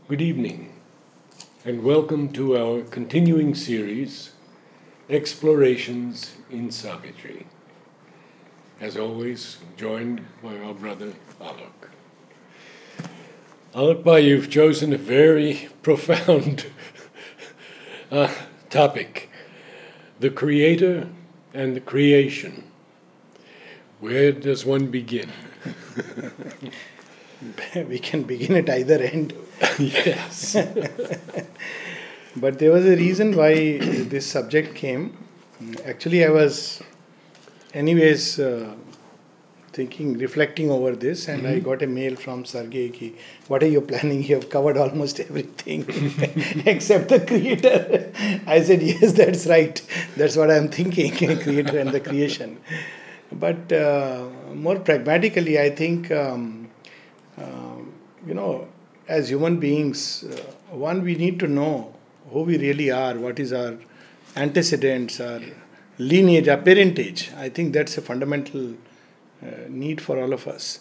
Good evening, and welcome to our continuing series, Explorations in Savitri. As always, joined by our brother Alok. Alok Bhai, you've chosen a very profound topic, the Creator and the creation. Where does one begin? We can begin at either end. Yes. But there was a reason why this subject came. Actually, I was, anyways, reflecting over this, and I got a mail from Sergey ki, what are you planning? You have covered almost everything except the creator. I said, yes, that's right. That's what I'm thinking, creator and the creation. But more pragmatically, I think, as human beings, we need to know who we really are, what is our antecedents, our lineage, our parentage. I think that's a fundamental need for all of us.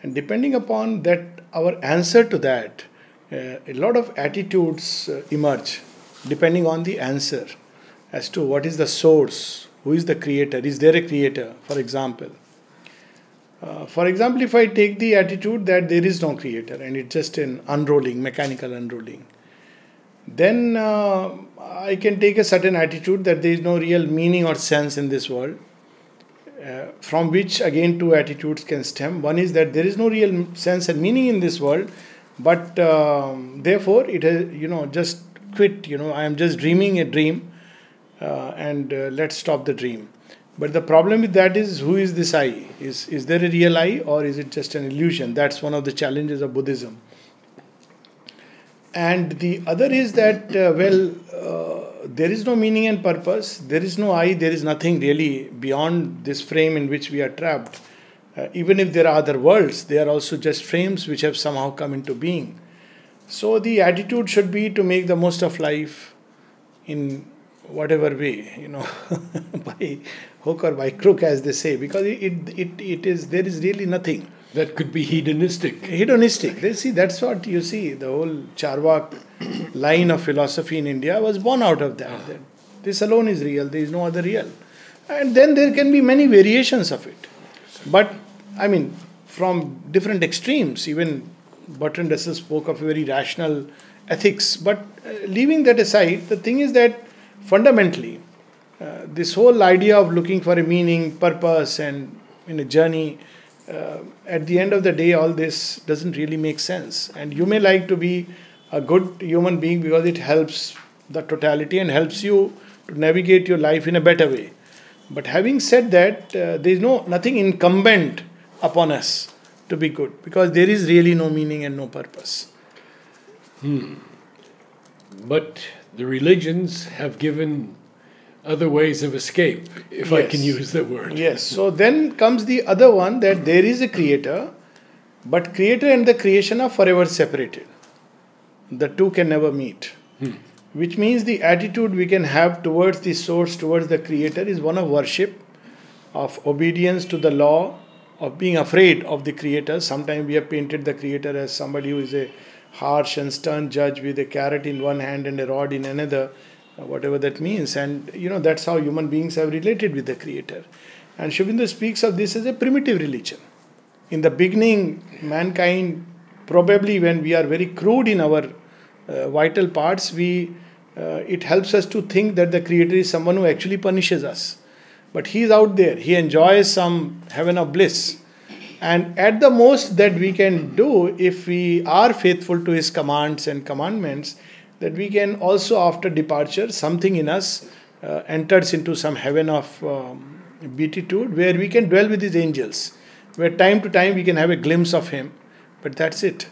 And depending upon that, our answer to that, a lot of attitudes emerge depending on the answer as to what is the source, who is the creator, is there a creator, for example. If I take the attitude that there is no creator and it's just an unrolling, mechanical unrolling, then I can take a certain attitude that there is no real meaning or sense in this world, from which again two attitudes can stem. One is that there is no real sense and meaning in this world, but therefore it has, just quit. I am just dreaming a dream, and let's stop the dream. But the problem with that is, who is this I? Is there a real I, or is it just an illusion? That's one of the challenges of Buddhism. And the other is that, there is no meaning and purpose, there is no I, there is nothing really beyond this frame in which we are trapped. Even if there are other worlds, they are also just frames which have somehow come into being. So the attitude should be to make the most of life in whatever way, by hook or by crook, as they say, because there is really nothing. That could be hedonistic. Hedonistic. See, that's what you see. The whole Charvak line of philosophy in India was born out of that. That this alone is real, there is no other real. And then there can be many variations of it. But, from different extremes, even Bertrand Russell spoke of a very rational ethics. But leaving that aside, the thing is that fundamentally, this whole idea of looking for a meaning, purpose, and in a journey, at the end of the day, all this doesn't really make sense. And you may like to be a good human being because it helps the totality and helps you to navigate your life in a better way. But having said that, there is nothing incumbent upon us to be good, because there is really no meaning and no purpose. But the religions have given other ways of escape, if I can use the word. Yes. So then comes the other one, that there is a creator, but creator and the creation are forever separated. The two can never meet. Which means the attitude we can have towards the source, towards the creator, is one of worship, of obedience to the law, of being afraid of the creator. Sometimes we have painted the creator as somebody who is a harsh and stern judge with a carrot in one hand and a rod in another, whatever that means. And that's how human beings have related with the creator. And Sri Aurobindo speaks of this as a primitive religion. In the beginning, mankind, probably when we are very crude in our vital parts, it helps us to think that the creator is someone who actually punishes us. But he is out there, he enjoys some heaven of bliss. And at the most that we can do, if we are faithful to his commands and commandments, that we can also, after departure, something in us enters into some heaven of beatitude, where we can dwell with his angels, where time to time we can have a glimpse of him, but that's it.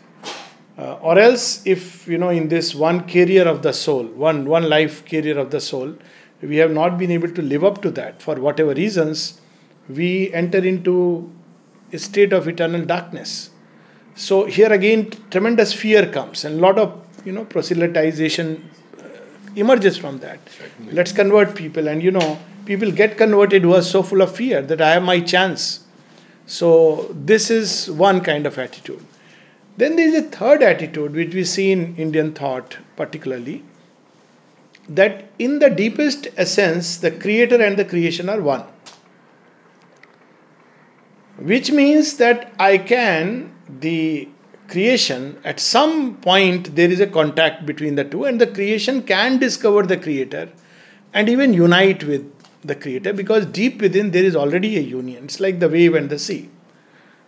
Or else, if in this one carrier of the soul, one life carrier of the soul, we have not been able to live up to that for whatever reasons, we enter into a state of eternal darkness. So here again, tremendous fear comes, and a lot of proselytization emerges from that. Certainly. Let's convert people, and people get converted who are so full of fear that I have my chance. So this is one kind of attitude. Then there is a third attitude which we see in Indian thought particularly, that in the deepest essence the creator and the creation are one. Which means that the creation, at some point there is a contact between the two, and the creation can discover the creator and even unite with the creator, because deep within there is already a union. It's like the wave and the sea.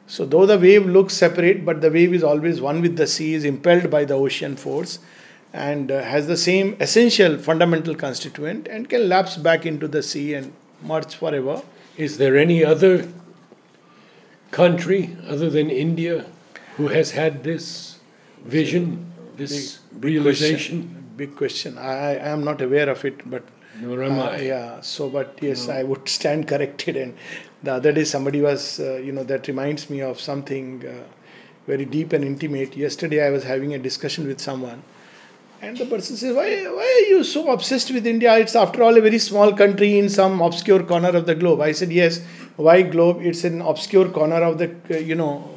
So though the wave looks separate, but the wave is always one with the sea, is impelled by the ocean force, and has the same essential fundamental constituent, and can lapse back into the sea and merge forever. Is there any other country other than India who has had this vision, this realization? Big question. I am not aware of it, but nor am I. Yeah. So, but yes, I would stand corrected. And the other day, somebody was, that reminds me of something very deep and intimate. Yesterday, I was having a discussion with someone, and the person says, "Why are you so obsessed with India? It's after all a very small country in some obscure corner of the globe." I said, "Yes. Why globe? It's an obscure corner of the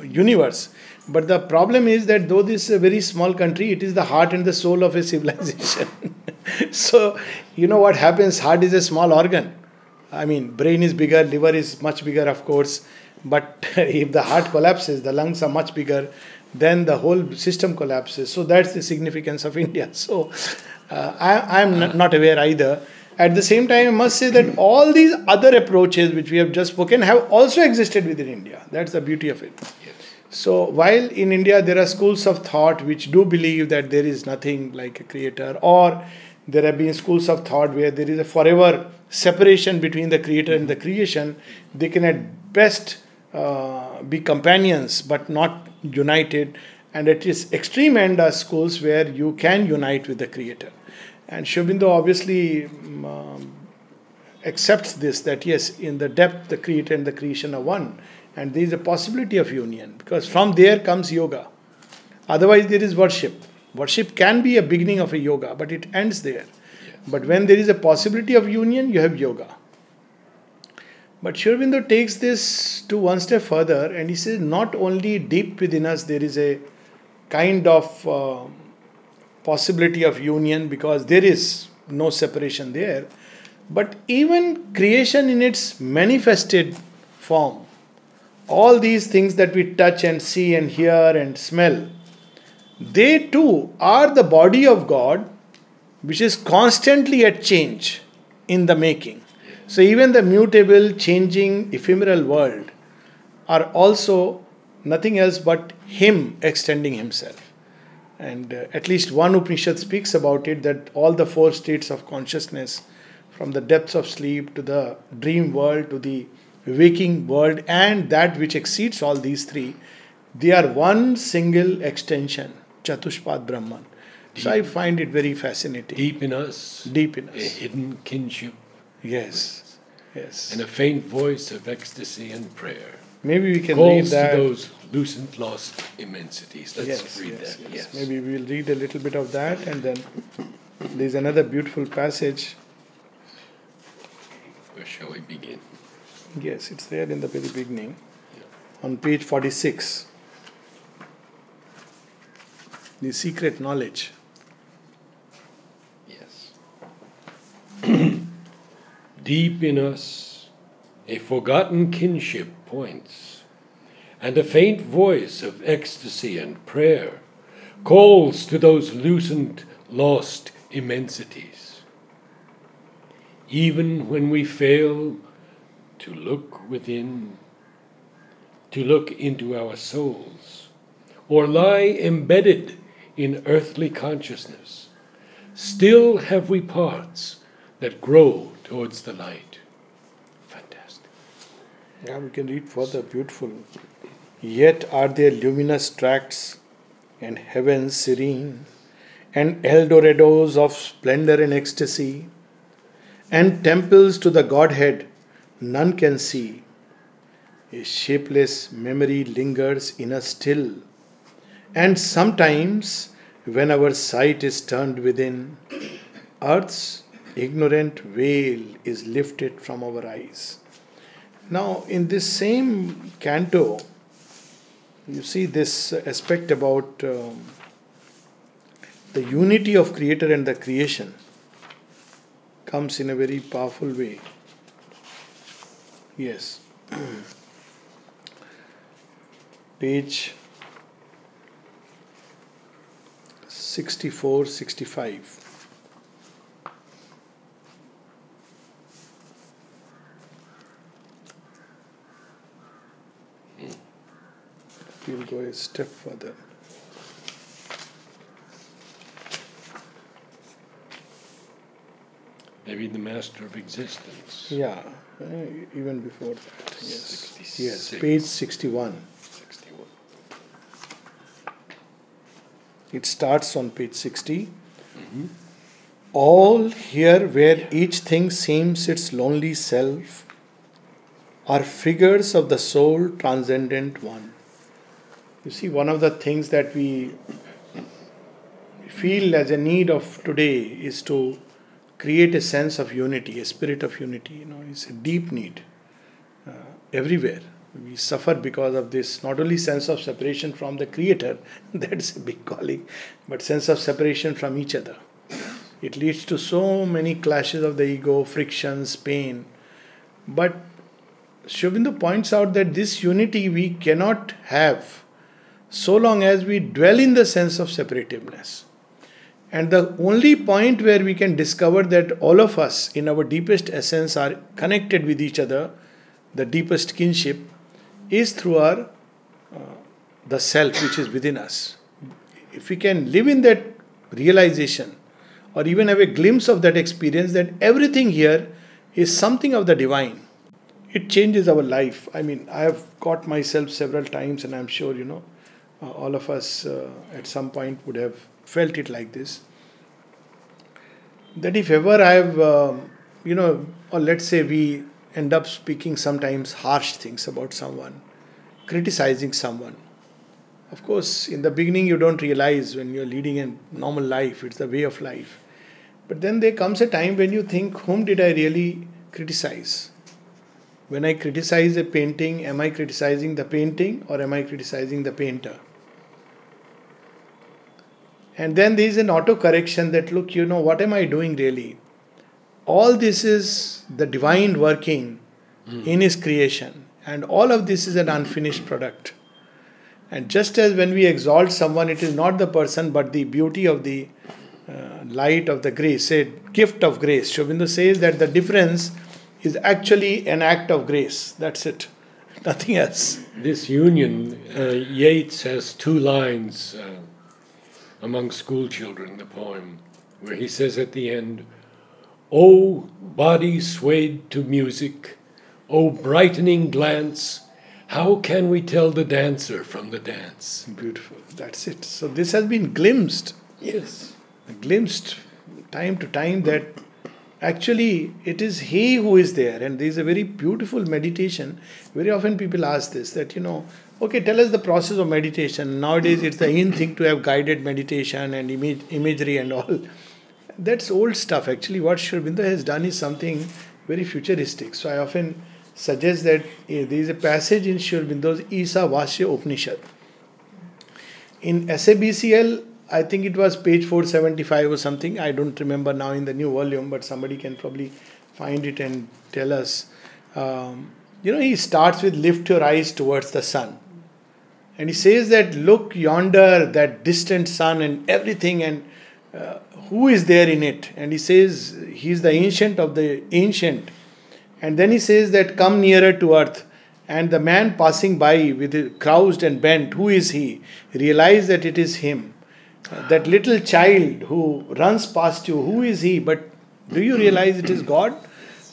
universe." But the problem is that though this is a very small country, it is the heart and the soul of a civilization. So, what happens? Heart is a small organ. I mean, brain is bigger, liver is much bigger, of course. But if the heart collapses, the lungs are much bigger, then the whole system collapses. So that's the significance of India. So I'm not aware either. At the same time, I must say that all these other approaches which we have just spoken have also existed within India. That's the beauty of it. Yes. So while in India there are schools of thought which do believe that there is nothing like a creator, or there have been schools of thought where there is a forever separation between the creator and the creation, they can at best be companions but not united. And at its extreme end are schools where you can unite with the creator. And Sri Aurobindo obviously accepts this, that yes, in the depth the creator and the creation are one, and there is a possibility of union, because from there comes yoga. Otherwise there is worship. Worship can be a beginning of a yoga, but it ends there. Yes. But when there is a possibility of union, you have yoga. But Sri Aurobindo takes this to one step further, and he says not only deep within us there is a kind of possibility of union, because there is no separation there, but even creation in its manifested form, all these things that we touch and see and hear and smell, they too are the body of God, which is constantly at change in the making. So even the mutable, changing, ephemeral world are also nothing else but Him extending Himself. And at least one Upanishad speaks about it, that all the four states of consciousness, from the depths of sleep to the dream world to the waking world, and that which exceeds all these three, they are one single extension, Chatushpad Brahman. So I find it very fascinating. Deep in us. Deep in us. A hidden kinship. Yes. Yes. And a faint voice of ecstasy and prayer. Maybe we can Calls read that. to those lucent lost immensities. Let's read that. Yes. Maybe we'll read a little bit of that, and then there's another beautiful passage. Where shall we begin? Yes, it's there in the very beginning, on page 46. The secret knowledge. Yes. Deep in us, a forgotten kinship points, and a faint voice of ecstasy and prayer calls to those lucent, lost immensities. Even when we fail to look within, to look into our souls, or lie embedded in earthly consciousness, still have we parts that grow towards the light. Fantastic. Yeah, we can read further. Beautiful. Yet are there luminous tracts and heavens serene, and Eldorados of splendor and ecstasy, and temples to the Godhead none can see. A shapeless memory lingers in us still, and sometimes when our sight is turned within, earth's ignorant veil is lifted from our eyes. Now, in this same canto, you see this aspect about the unity of creator and the creation comes in a very powerful way. Yes. Page 64, 65. We'll go a step further. Maybe the master of existence. Yeah, even before that. Yes. 66. Yes, page 61. 61. It starts on page 60. All here where each thing seems its lonely self are figures of the soul transcendent one. You see, one of the things that we feel as a need of today is to create a sense of unity, a spirit of unity. You know, it's a deep need everywhere. We suffer because of this, not only sense of separation from the Creator, that's a big calling, but sense of separation from each other. It leads to so many clashes of the ego, frictions, pain. But Sri Aurobindo points out that this unity we cannot have so long as we dwell in the sense of separativeness. And the only point where we can discover that all of us in our deepest essence are connected with each other, the deepest kinship, is through our the self which is within us. If we can live in that realization, or even have a glimpse of that experience that everything here is something of the divine, it changes our life. I mean, I have caught myself several times, and I'm sure, all of us at some point would have felt it like this. That if ever I have, or let's say we end up speaking sometimes harsh things about someone, criticizing someone. Of course, in the beginning you don't realize when you're leading a normal life, it's the way of life. But then there comes a time when you think, whom did I really criticize? When I criticize a painting, am I criticizing the painting or am I criticizing the painter? And then there is an auto-correction that, look, what am I doing really? All this is the divine working in His creation. And all of this is an unfinished product. And just as when we exalt someone, it is not the person but the beauty of the light of the grace, a gift of grace. Sri Aurobindo says that the difference is actually an act of grace. That's it. Nothing else. This union, Yeats has two lines among school children, the poem, where he says at the end, "O body swayed to music, O brightening glance, how can we tell the dancer from the dance?" Beautiful. That's it. So this has been glimpsed. Yes. Glimpsed time to time that actually it is He who is there. And there is a very beautiful meditation. Very often people ask this, that, okay, tell us the process of meditation. Nowadays it's the in thing to have guided meditation and imagery and all. That's old stuff. Actually, what Sri Aurobindo has done is something very futuristic. So I often suggest that there is a passage in Sri Aurobindo's Isavasya Upanishad. In SABCL, I think it was page 475 or something. I don't remember now in the new volume, but somebody can probably find it and tell us. He starts with lift your eyes towards the sun. And he says that look yonder, that distant sun and everything, and who is there in it? And he says he is the ancient of the ancient. And then he says that come nearer to earth. And the man passing by with it crouched and bent, who is he? Realize that it is him. That little child who runs past you, who is he? But do you realize it is God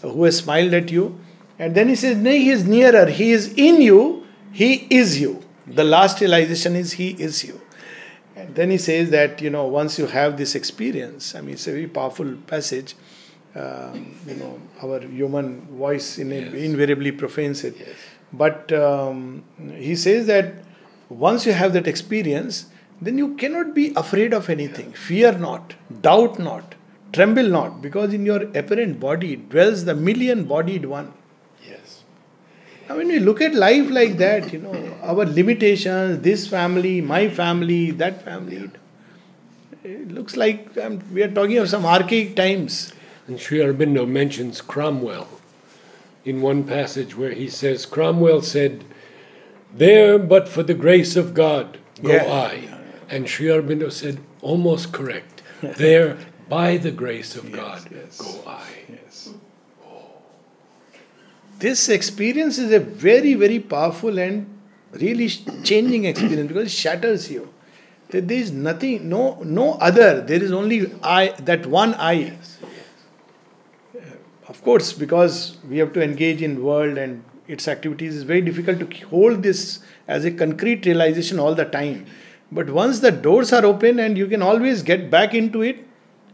who has smiled at you? And then he says, nay, he is nearer. He is in you. He is you. The last realization is He is you. And then he says that, once you have this experience, I mean, it's a very powerful passage. Our human voice invariably profanes it. Yes. But he says that once you have that experience, then you cannot be afraid of anything. Fear not, doubt not, tremble not, because in your apparent body dwells the million-bodied one. Yes. I mean, we look at life like that, our limitations, this family, my family, that family. It looks like we are talking of some archaic times. And Sri Aurobindo mentions Cromwell in one passage where he says, Cromwell said, "There, but for the grace of God, go I." And Sri Aurobindo said, almost correct. There, by the grace of God, go I. Yes. This experience is a very, very powerful and really changing experience because it shatters you. There is nothing, no other. There is only I, that one I. Of course, because we have to engage in world and its activities, it's very difficult to hold this as a concrete realization all the time. But once the doors are open and you can always get back into it,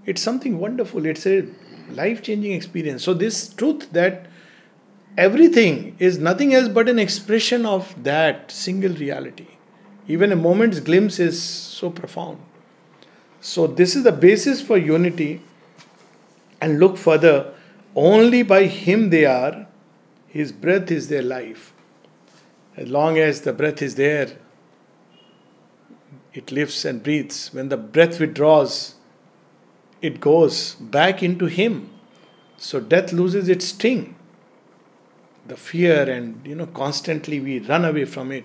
it's something wonderful. It's a life-changing experience. So this truth that everything is nothing else but an expression of that single reality. Even a moment's glimpse is so profound. So this is the basis for unity. And look further, only by Him they are, His breath is their life. As long as the breath is there, it lives and breathes. When the breath withdraws, it goes back into Him. So death loses its sting. The fear and, constantly we run away from it.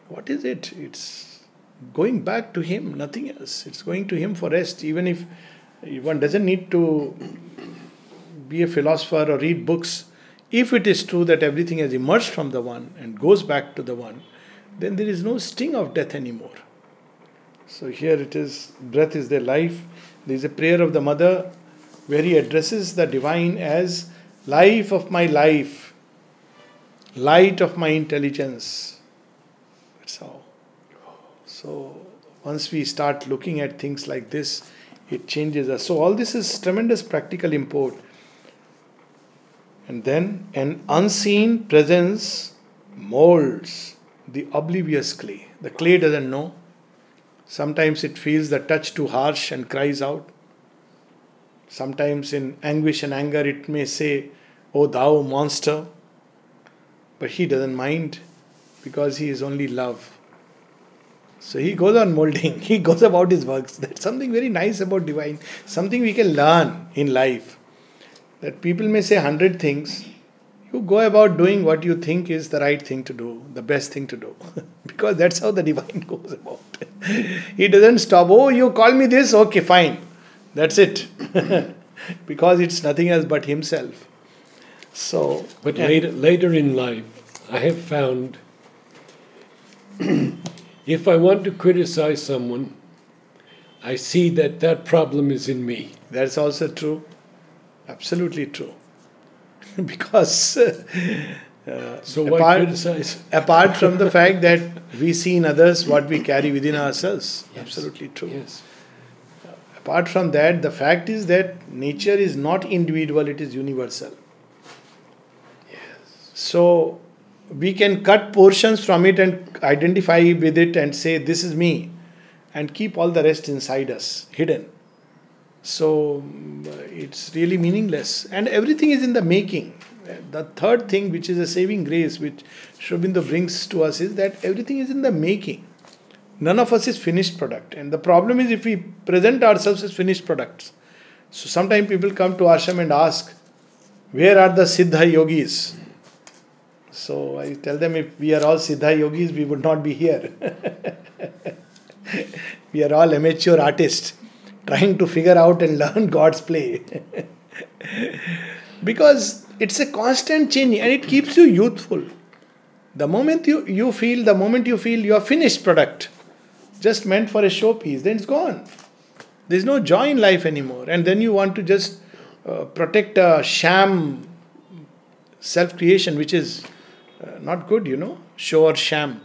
What is it? It's going back to Him, nothing else. It's going to Him for rest. Even if one doesn't need to be a philosopher or read books, if it is true that everything has emerged from the One and goes back to the One, then there is no sting of death anymore. So here it is, breath is their life. There is a prayer of the Mother where he addresses the Divine as life of my life, light of my intelligence. That's how. So once we start looking at things like this, it changes us. So all this is tremendous practical import. And then an unseen presence molds the oblivious clay. The clay doesn't know. Sometimes it feels the touch too harsh and cries out. Sometimes in anguish and anger it may say, "Oh thou monster." But he doesn't mind because he is only love. So he goes on molding. He goes about his works. That's something very nice about Divine. Something we can learn in life. That people may say 100 things. You go about doing what you think is the right thing to do, the best thing to do. Because that's how the Divine goes about. He doesn't stop. Oh, you call me this? Okay, fine. That's it. Because it's nothing else but Himself. So, but later in life, I have found if I want to criticize someone, I see that problem is in me. That's also true. Absolutely true. Because so why criticize? Apart from the fact that we see in others what we carry within ourselves. Yes. Absolutely true. Yes. Apart from that, the fact is that nature is not individual, it is universal. Yes. So we can cut portions from it and identify with it and say, this is me, and keep all the rest inside us, hidden. So it's really meaningless. And everything is in the making. The third thing, which is a saving grace, which Sri Aurobindo brings to us, is that everything is in the making. None of us is finished product. And the problem is if we present ourselves as finished products. So sometimes people come to ashram and ask, where are the Siddha yogis? So I tell them, if we are all Siddha yogis, we would not be here. We are all amateur artists trying to figure out and learn God's play. Because it's a constant changing and it keeps you youthful. The moment you feel you are finished product, just meant for a showpiece, then it's gone. There's no joy in life anymore. And then you want to just protect a sham self-creation, which is not good, show or sham.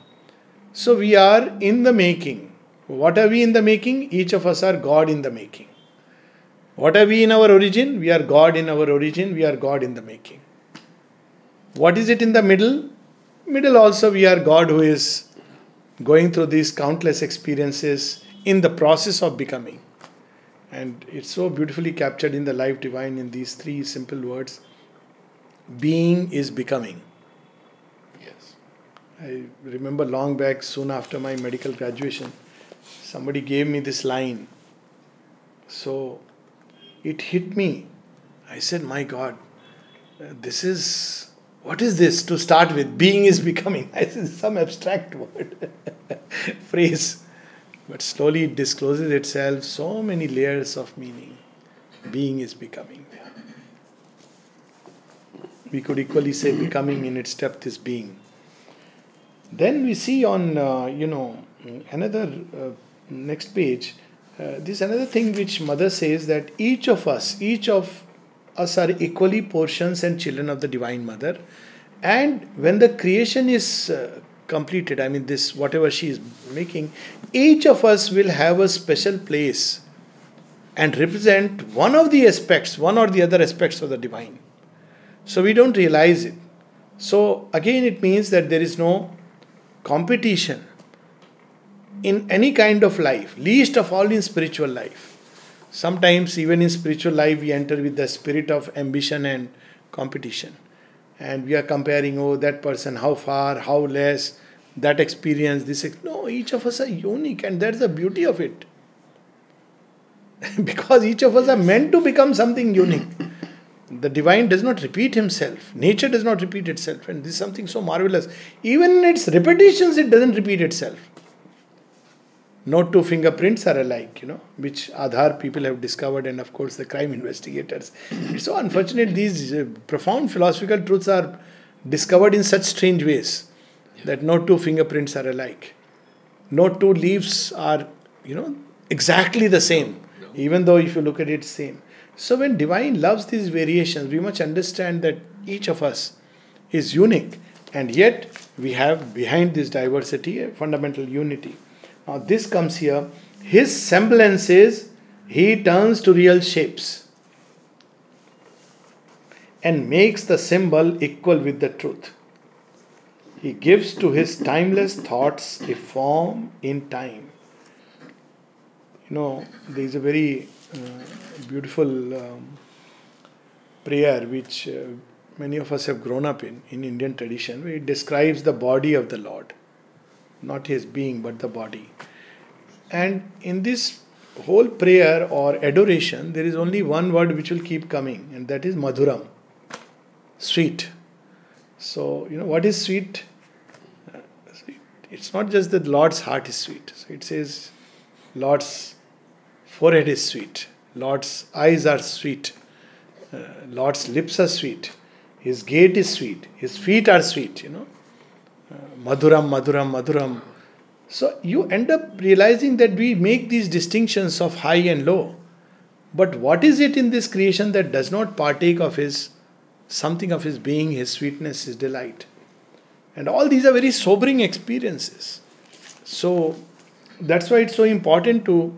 So we are in the making. What are we in the making? Each of us are God in the making. What are we in our origin? We are God in our origin. We are God in the making. What is it in the middle? Middle also we are God who is going through these countless experiences in the process of becoming. And it's so beautifully captured in the Life Divine in these three simple words. Being is becoming. I remember long back, soon after my medical graduation, somebody gave me this line. So it hit me. I said, my God, what is this to start with? Being is becoming. I said, some abstract word, phrase. But slowly it discloses itself, so many layers of meaning. Being is becoming. We could equally say becoming in its depth is being. Then we see on, another next page, this another thing which Mother says, that each of us are equally portions and children of the Divine Mother. And when the creation is completed, I mean this, whatever she is making, each of us will have a special place and represent one or the other aspects of the Divine. So we don't realize it. So again it means that there is no competition in any kind of life, least of all in spiritual life. Sometimes even in spiritual life we enter with the spirit of ambition and competition. And we are comparing, that person, how far, how less, that experience, this. No, each of us are unique, and that's the beauty of it. Because each of us are meant to become something unique. The Divine does not repeat himself. Nature does not repeat itself. And this is something so marvelous. Even in its repetitions, it doesn't repeat itself. No two fingerprints are alike, which Aadhaar people have discovered, and of course the crime investigators. It's so unfortunate these profound philosophical truths are discovered in such strange ways that no two fingerprints are alike. No two leaves are, exactly the same, even though if you look at it, same. So when Divine loves these variations, we must understand that each of us is unique, and yet we have behind this diversity a fundamental unity. Now this comes here. His semblances he turns to real shapes and makes the symbol equal with the truth. He gives to his timeless thoughts a form in time. There is a very beautiful prayer which many of us have grown up in Indian tradition, where it describes the body of the Lord. Not his being, but the body. And in this whole prayer or adoration, there is only one word which will keep coming, and that is Madhuram. Sweet. So, what is sweet? It's not just that Lord's heart is sweet. So it says Lord's forehead is sweet. Lord's eyes are sweet. Lord's lips are sweet. His gait is sweet. His feet are sweet, Madhuram, Madhuram, Madhuram. So you end up realizing that we make these distinctions of high and low. But what is it in this creation that does not partake of something of his being, his sweetness, his delight? And all these are very sobering experiences. So that's why it's so important to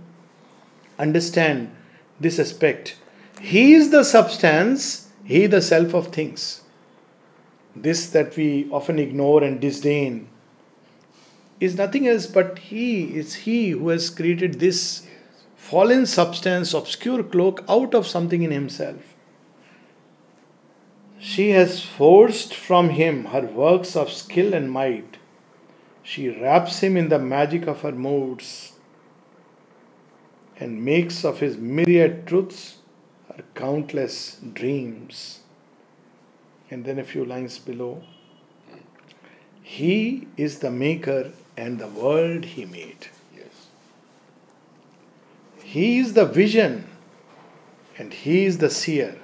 understand this aspect. He is the substance, he the self of things. This that we often ignore and disdain is nothing else but he. It's he who has created this fallen substance, obscure cloak out of something in himself. She has forced from him her works of skill and might. She wraps him in the magic of her moods and makes of his myriad truths her countless dreams. And then a few lines below. He is the maker and the world he made. Yes. He is the vision and he is the seer.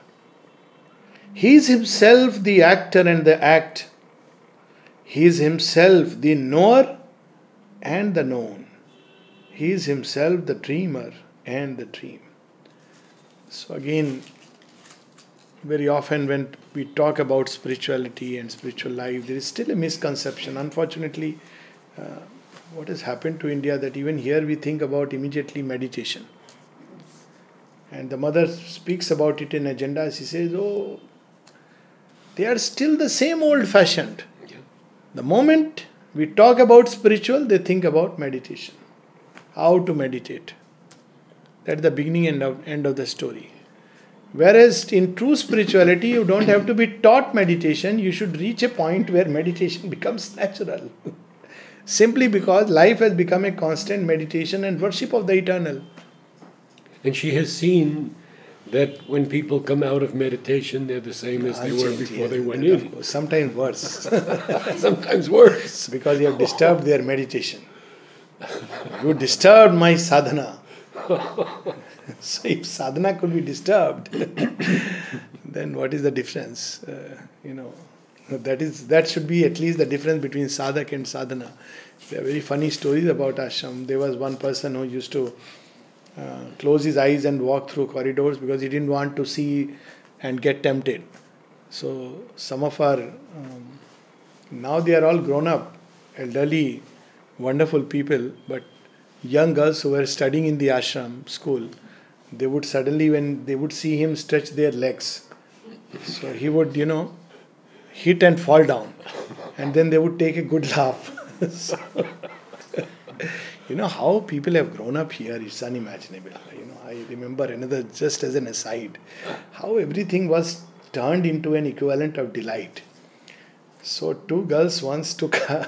He is himself the actor and the act. He is himself the knower and the known. He is himself the dreamer and the dream. So again, very often when we talk about spirituality and spiritual life, there is still a misconception. Unfortunately, what has happened to India, that even here we think about immediately meditation. And the mother speaks about it in agenda. She says, they are still the same old-fashioned. Yeah. The moment we talk about spiritual, they think about meditation. How to meditate. That's the beginning and end of the story. Whereas in true spirituality, you don't have to be taught meditation. You should reach a point where meditation becomes natural. Simply because life has become a constant meditation and worship of the eternal. And she has seen that when people come out of meditation, they're the same as they were before they went in. Sometimes worse. Sometimes worse. Because you have disturbed their meditation. You disturbed my sadhana. So if sadhana could be disturbed, then what is the difference? That should be at least the difference between sadhak and sadhana. There are very funny stories about ashram. There was one person who used to close his eyes and walk through corridors because he didn't want to see and get tempted. So some of our, now they are all grown up, elderly, wonderful people, but young girls who were studying in the ashram school, they would suddenly, when they would see him stretch their legs, so he would, hit and fall down. And then they would take a good laugh. So, how people have grown up here is unimaginable. I remember another, just as an aside, how everything was turned into an equivalent of delight. So two girls once took a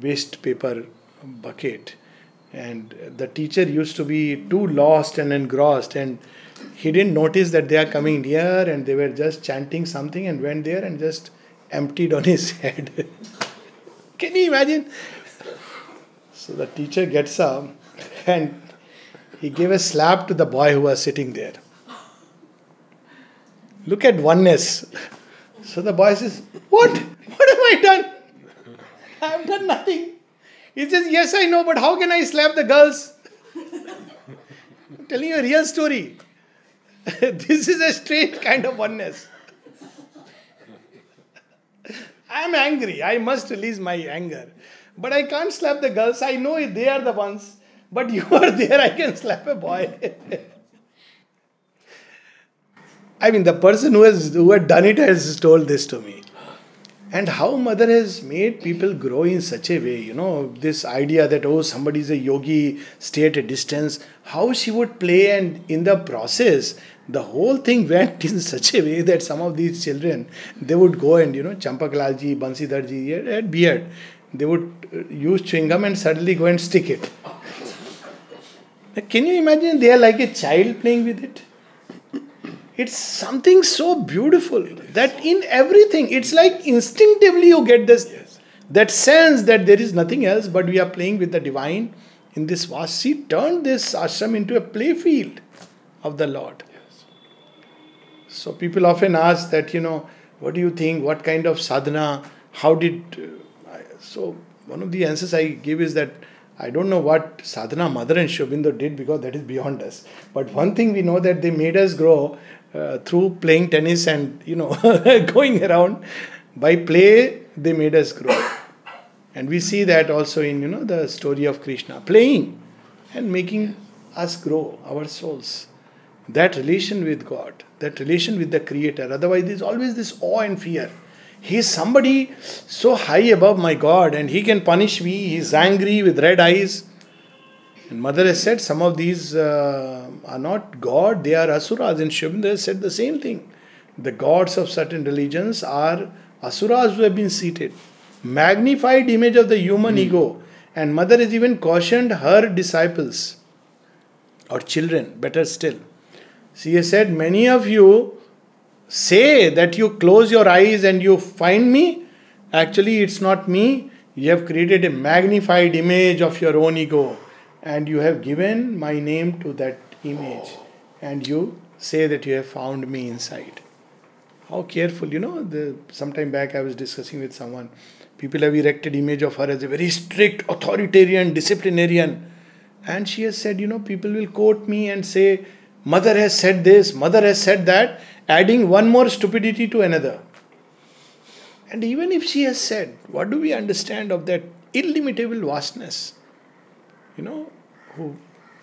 waste paper bucket, and the teacher used to be too lost and engrossed, and he didn't notice that they are coming near, and they were just chanting something and went there and just emptied on his head. Can you imagine? So the teacher gets up and he gave a slap to the boy who was sitting there. Look at oneness. So the boy says, What? What have I done? I have done nothing. He says, yes, I know, but how can I slap the girls? I'm telling you a real story. This is a strange kind of oneness. I am angry. I must release my anger. But I can't slap the girls. I know they are the ones. But you are there, I can slap a boy. I mean, the person who had done it has told this to me. And how mother has made people grow in such a way, this idea that, somebody is a yogi, stay at a distance, how she would play, and in the process, the whole thing went in such a way that some of these children, they would go and, Champaklalji, Bansidharji, had beard, they would use chewing gum and suddenly go and stick it. Can you imagine? They are like a child playing with it. It's something so beautiful that in everything, it's like instinctively you get this, that sense that there is nothing else but we are playing with the divine in this vast. She turned this ashram into a playfield of the Lord. Yes. So people often ask that, what do you think, what kind of sadhana, how did... So one of the answers I give is that I don't know what sadhana Mother and Sri Aurobindo did because that is beyond us. But one thing we know that they made us grow through playing tennis and, going around. By play, they made us grow. And we see that also in, the story of Krishna. Playing and making us grow, our souls. That relation with God, that relation with the Creator. Otherwise, there's always this awe and fear. He is somebody so high above my God and he can punish me. He is angry with red eyes. And Mother has said some of these are not God, they are asuras. And Sri Aurobindo has said the same thing. The gods of certain religions are asuras who have been seated. Magnified image of the human ego. And Mother has even cautioned her disciples or children, better still. She has said, many of you say that you close your eyes and you find me. Actually, it's not me. You have created a magnified image of your own ego. And you have given my name to that image. And you say that you have found me inside. How careful, some time back I was discussing with someone. People have erected image of her as a very strict, authoritarian, disciplinarian. And she has said, people will quote me and say, Mother has said this, Mother has said that, adding one more stupidity to another. And even if she has said, what do we understand of that illimitable vastness? Who,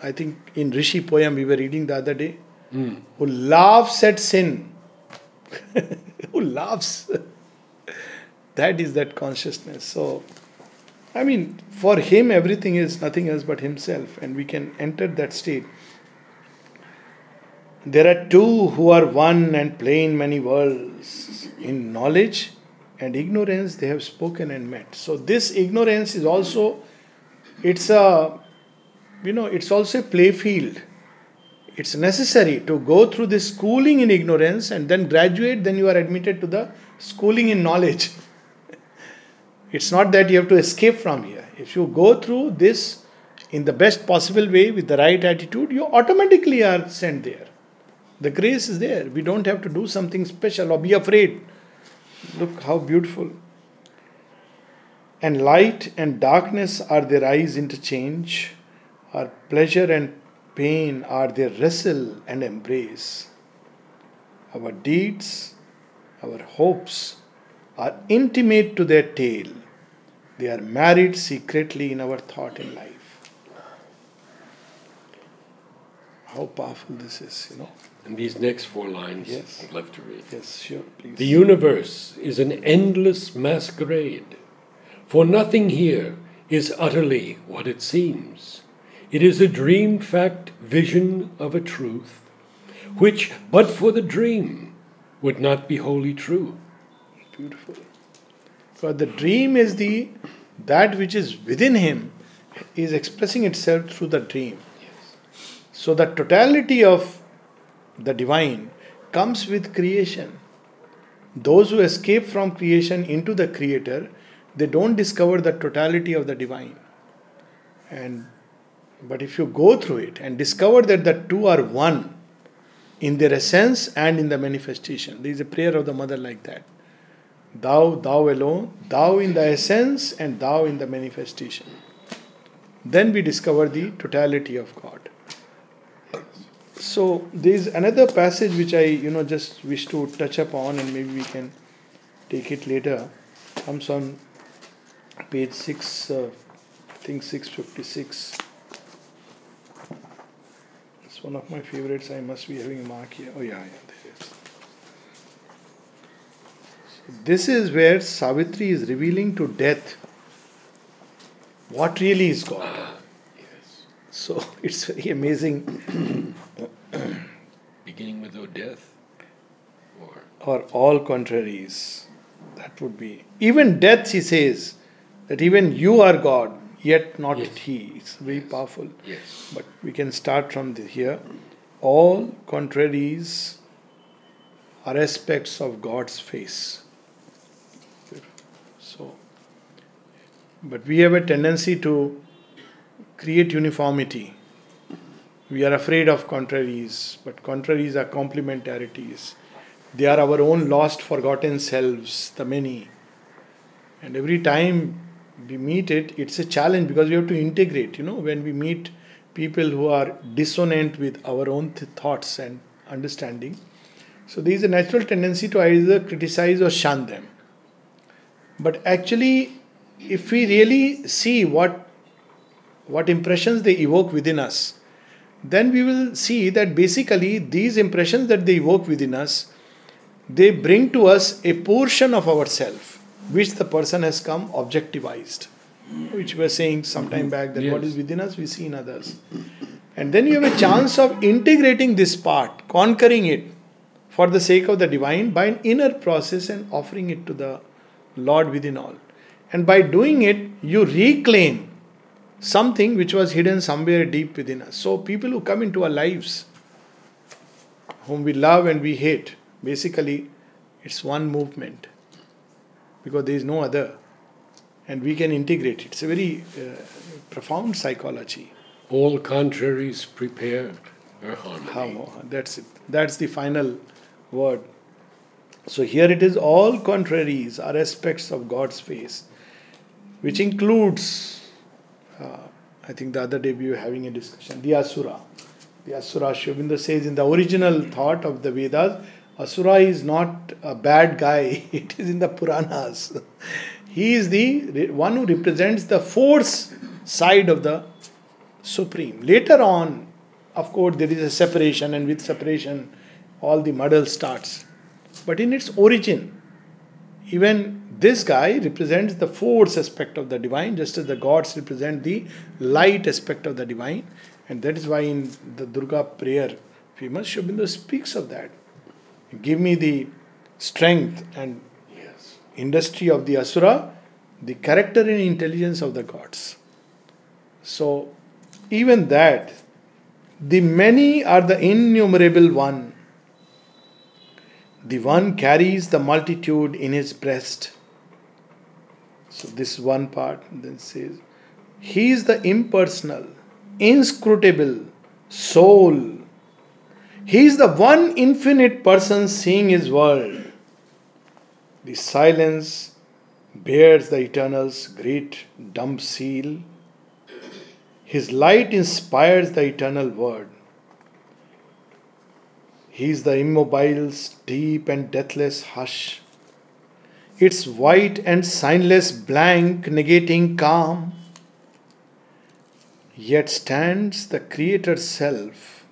I think in Rishi poem we were reading the other day, who laughs at sin. Who laughs. That is that consciousness. So, I mean, for him, everything is nothing else but himself, and we can enter that state. There are two who are one and play in many worlds. In knowledge and ignorance, they have spoken and met. So this ignorance is also, it's also a play field. It's necessary to go through this schooling in ignorance and then graduate, then you are admitted to the schooling in knowledge. It's not that you have to escape from here. If you go through this in the best possible way with the right attitude, you automatically are sent there. The grace is there. We don't have to do something special or be afraid. Look how beautiful. And light and darkness are their eyes interchange. Our pleasure and pain are their wrestle and embrace. Our deeds, our hopes are intimate to their tale. They are married secretly in our thought and life. How powerful this is, And these next 4 lines, Yes. I'd love to read. Yes, sure, please. The universe is an endless masquerade, for nothing here is utterly what it seems. It is a dream fact vision of a truth, which, but for the dream, would not be wholly true. Beautiful. For the dream is that which is within him is expressing itself through the dream. So the totality of the divine comes with creation. Those who escape from creation into the creator, they don't discover the totality of the divine. But if you go through it and discover that the two are one in their essence and in the manifestation, there is a prayer of the mother like that. Thou, thou alone, thou in the essence and thou in the manifestation. Then we discover the totality of God. So there is another passage which I just wish to touch upon, and maybe we can take it later. Comes on page 6, I think 656. It's one of my favorites. I must be having a mark here. Oh yeah, there it is. So this is where Savitri is revealing to death what really is God. So it's very amazing. Beginning with death? Or all contraries. That would be. Even death, he says, that even you are God, yet not he. It's very powerful. Yes. But we can start from here. All contraries are aspects of God's face. So, but we have a tendency to create uniformity. We are afraid of contraries, but contraries are complementarities. They are our own lost, forgotten selves, the many. And every time we meet it, it's a challenge because we have to integrate. When we meet people who are dissonant with our own thoughts and understanding, so there is a natural tendency to either criticize or shun them. But actually, if we really see what impressions they evoke within us, then we will see that basically these impressions that they evoke within us, they bring to us a portion of ourself which the person has come objectivized, which we were saying some time back, that what is within us we see in others. And then you have a chance of integrating this part, conquering it for the sake of the divine by an inner process and offering it to the Lord within all. And by doing it, you reclaim something which was hidden somewhere deep within us. So people who come into our lives, whom we love and we hate, basically it's one movement, because there is no other, and we can integrate it. It's a very profound psychology. All contraries prepare a harmony. That's it. That's the final word. So here it is, all contraries are aspects of God's face, which includes, I think the other day we were having a discussion, the Asura. The Asura, Sri Aurobindo says, in the original thought of the Vedas, Asura is not a bad guy. It is in the Puranas. He is the one who represents the force side of the Supreme. Later on, of course, there is a separation, and with separation, all the muddle starts. But in its origin, Even this guy represents the force aspect of the divine, just as the gods represent the light aspect of the divine. And that is why in the Durga prayer, famous, Sri Aurobindo speaks of that. Give me the strength and industry of the Asura, the character and intelligence of the gods. So, even that, the many are the innumerable one. The one carries the multitude in his breast. So, this one part then says, he is the impersonal, inscrutable soul. He is the one infinite person seeing his world. The silence bears the eternal's great dumb seal. His light inspires the eternal word. He is the immobile's deep and deathless hush. Its white and signless blank negating calm. Yet stands the Creator Self,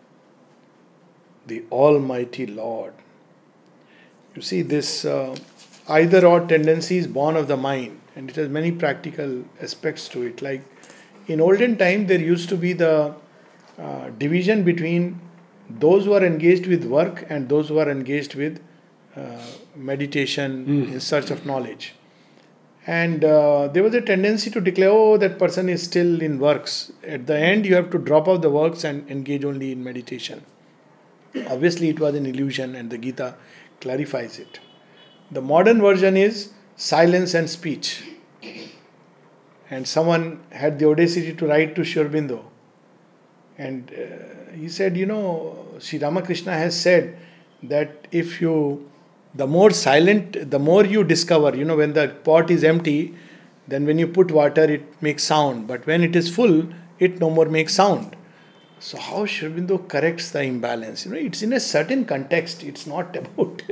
the Almighty Lord. You see, this either or tendency is born of the mind, and it has many practical aspects to it. Like in olden time, there used to be the division between those who are engaged with work and those who are engaged with meditation in search of knowledge. And there was a tendency to declare, oh, that person is still in works. At the end, you have to drop off the works and engage only in meditation. Obviously, it was an illusion, and the Gita clarifies it. The modern version is silence and speech. And someone had the audacity to write to Sri Aurobindo. And he said, Sri Ramakrishna has said that the more silent, the more you discover. When the pot is empty, then when you put water, it makes sound. But when it is full, it no more makes sound. So how Sri Aurobindo corrects the imbalance? It's in a certain context. It's not about...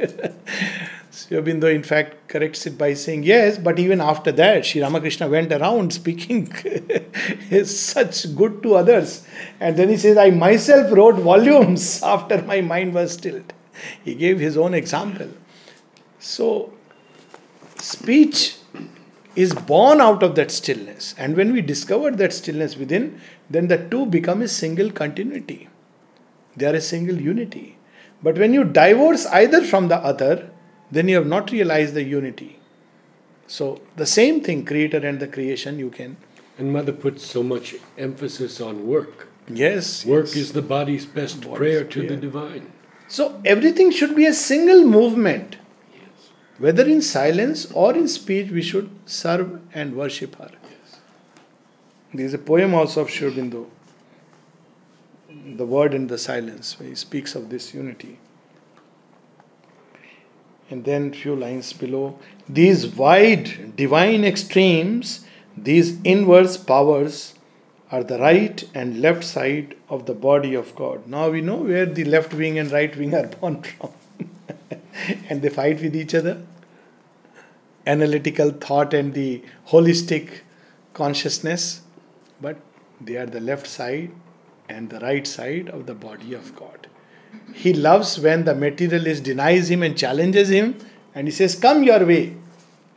Sri Aurobindo, in fact, corrects it by saying, yes, but even after that, Sri Ramakrishna went around speaking such good to others. And then he says, I myself wrote volumes after my mind was stilled. He gave his own example. So, speech is born out of that stillness. And when we discover that stillness within, then the two become a single continuity. They are a single unity. But when you divorce either from the other, then you have not realized the unity. So, the same thing, creator and the creation, you can. And Mother puts so much emphasis on work. Yes. Work is the body's best prayer to the divine. So, everything should be a single movement. Whether in silence or in speech, we should serve and worship her. Yes. There is a poem also of Sri Aurobindo, The Word and the Silence, where he speaks of this unity. And then few lines below, these wide divine extremes, these inverse powers, are the right and left side of the body of God. Now we know where the left wing and right wing are born from. And they fight with each other. Analytical thought and the holistic consciousness. But they are the left side and the right side of the body of God. He loves when the materialist denies him and challenges him. And he says, come your way.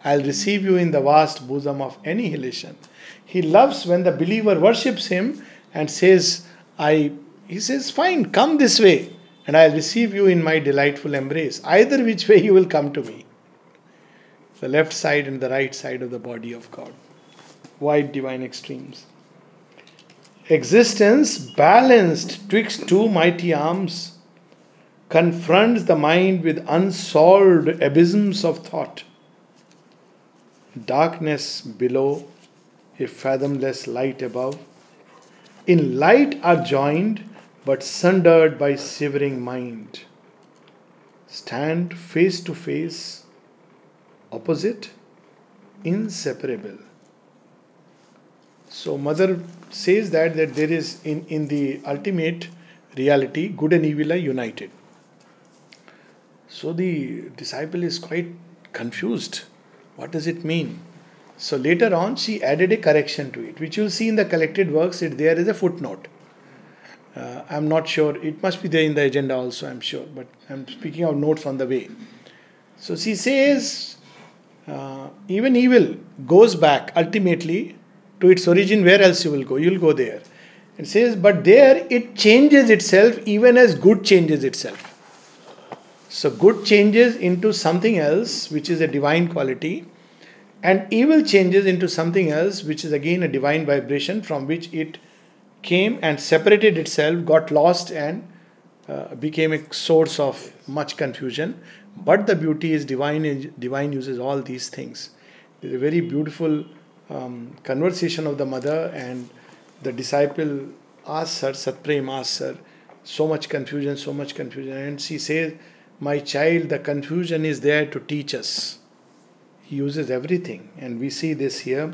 I'll receive you in the vast bosom of annihilation. He loves when the believer worships him and says, he says, fine, come this way. And I'll receive you in my delightful embrace. Either which way you will come to me. The left side and the right side of the body of God. Wide divine extremes. Existence balanced twixt two mighty arms confronts the mind with unsolved abysms of thought. Darkness below, a fathomless light above. In light are joined, but sundered by shivering mind. Stand face to face, opposite, inseparable. So Mother says that there is in the ultimate reality, good and evil are united. So the disciple is quite confused. What does it mean? So later on she added a correction to it, which you'll see in the collected works. There is a footnote. I'm not sure. It must be there in the agenda also, I'm sure. But I'm speaking of notes on the way. So she says, even evil goes back ultimately to its origin. Where else you will go? You will go there. It says, but there it changes itself even as good changes itself. So good changes into something else which is a divine quality, and evil changes into something else which is again a divine vibration from which it came and separated itself, got lost, and became a source of much confusion. But the beauty is divine uses all these things. There's a very beautiful conversation of the mother and the disciple asks her, Satprem asks her, so much confusion, and she says, my child, the confusion is there to teach us. He uses everything, and we see this here.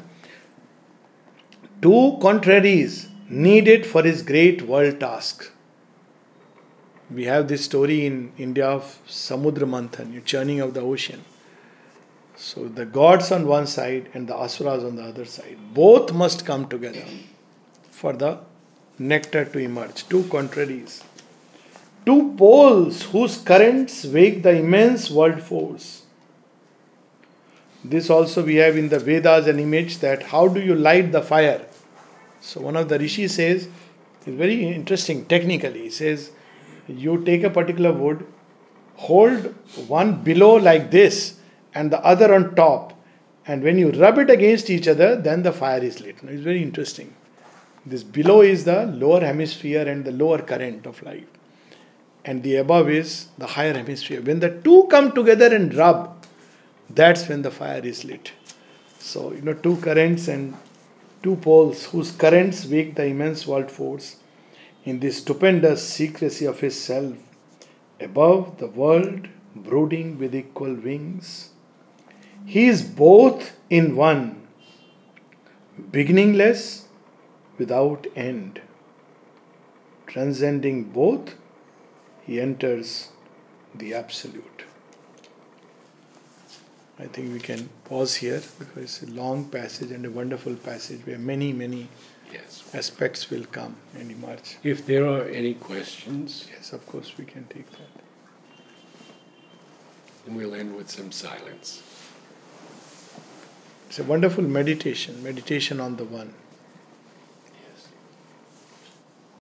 Two contraries needed for his great world task. We have this story in India of Samudra Manthan, churning of the ocean. So the gods on one side and the asuras on the other side, both must come together for the nectar to emerge. Two contraries. Two poles whose currents wake the immense world force. This also we have in the Vedas an image that how do you light the fire? So one of the rishis says, it's very interesting technically, he says, you take a particular wood, hold one below like this and the other on top, and when you rub it against each other, then the fire is lit. It's very interesting. This below is the lower hemisphere and the lower current of light, and the above is the higher hemisphere. When the two come together and rub, that's when the fire is lit. So, two currents and two poles whose currents wake the immense world force in the stupendous secrecy of his self, above the world brooding with equal wings. He is both in one, beginningless without end. Transcending both, he enters the absolute. I think we can pause here because it's a long passage and a wonderful passage where many aspects will come and emerge. If there are any questions, yes, of course we can take that. And we'll end with some silence. It's a wonderful meditation on the one.